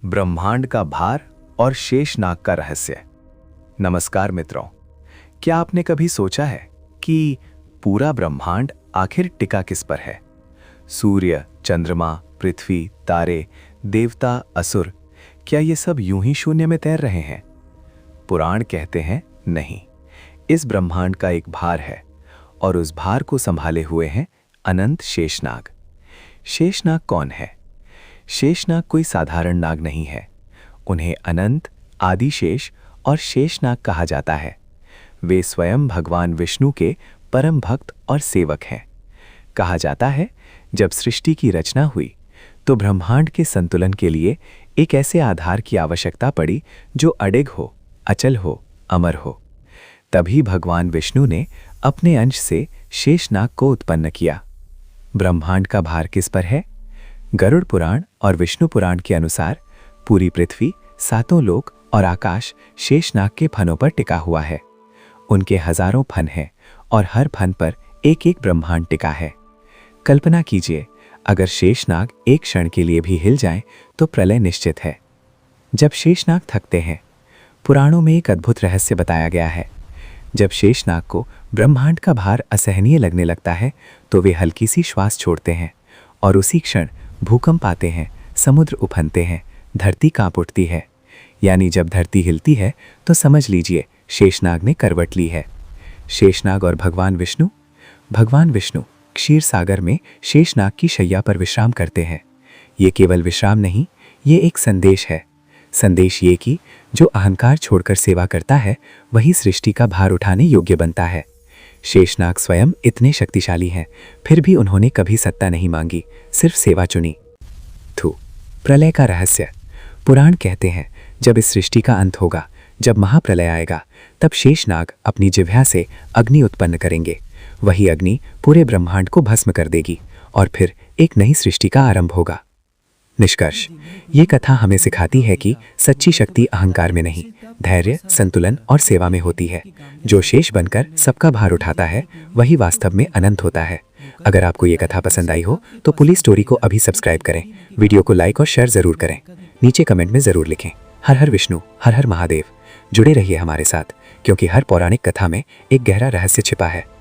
ब्रह्मांड का भार और शेषनाग का रहस्य। नमस्कार मित्रों, क्या आपने कभी सोचा है कि पूरा ब्रह्मांड आखिर टिका किस पर है? सूर्य, चंद्रमा, पृथ्वी, तारे, देवता, असुर, क्या ये सब यूं ही शून्य में तैर रहे हैं? पुराण कहते हैं नहीं, इस ब्रह्मांड का एक भार है और उस भार को संभाले हुए हैं अनंत शेषनाग। शेषनाग कौन है? शेषनाग कोई साधारण नाग नहीं है। उन्हें अनंत, आदिशेष और शेषनाग कहा जाता है। वे स्वयं भगवान विष्णु के परम भक्त और सेवक हैं। कहा जाता है, जब सृष्टि की रचना हुई तो ब्रह्मांड के संतुलन के लिए एक ऐसे आधार की आवश्यकता पड़ी जो अडिग हो, अचल हो, अमर हो। तभी भगवान विष्णु ने अपने अंश से शेषनाग को उत्पन्न किया। ब्रह्मांड का भार किस पर है? गरुड़ पुराण और विष्णु पुराण के अनुसार पूरी पृथ्वी, सातों लोक और आकाश शेषनाग के फनों पर टिका हुआ है। उनके हजारों फन हैं और हर फन पर एक एक ब्रह्मांड टिका है। कल्पना कीजिए, अगर शेषनाग एक क्षण के लिए भी हिल जाएं तो प्रलय निश्चित है। जब शेषनाग थकते हैं, पुराणों में एक अद्भुत रहस्य बताया गया है। जब शेषनाग को ब्रह्मांड का भार असहनीय लगने लगता है तो वे हल्की सी श्वास छोड़ते हैं और उसी क्षण भूकंप आते हैं, समुद्र उफनते हैं, धरती कांप उठती है। यानी जब धरती हिलती है तो समझ लीजिए शेषनाग ने करवट ली है। शेषनाग और भगवान विष्णु क्षीर सागर में शेषनाग की शैया पर विश्राम करते हैं। ये केवल विश्राम नहीं, ये एक संदेश है। संदेश ये कि जो अहंकार छोड़कर सेवा करता है वही सृष्टि का भार उठाने योग्य बनता है। शेषनाग स्वयं इतने शक्तिशाली हैं, फिर भी उन्होंने कभी सत्ता नहीं मांगी, सिर्फ सेवा चुनी। प्रलय का रहस्य। पुराण कहते हैं, जब इस सृष्टि का अंत होगा, जब महाप्रलय आएगा, तब शेषनाग अपनी जिह्वा से अग्नि उत्पन्न करेंगे। वही अग्नि पूरे ब्रह्मांड को भस्म कर देगी और फिर एक नई सृष्टि का आरंभ होगा। निष्कर्ष, ये कथा हमें सिखाती है कि सच्ची शक्ति अहंकार में नहीं, धैर्य, संतुलन और सेवा में होती है। जो शेष बनकर सबका भार उठाता है वही वास्तव में अनंत होता है। अगर आपको ये कथा पसंद आई हो तो पुलिस स्टोरी को अभी सब्सक्राइब करें, वीडियो को लाइक और शेयर जरूर करें। नीचे कमेंट में जरूर लिखें, हर हर विष्णु, हर हर महादेव। जुड़े रहिए हमारे साथ, क्योंकि हर पौराणिक कथा में एक गहरा रहस्य छिपा है।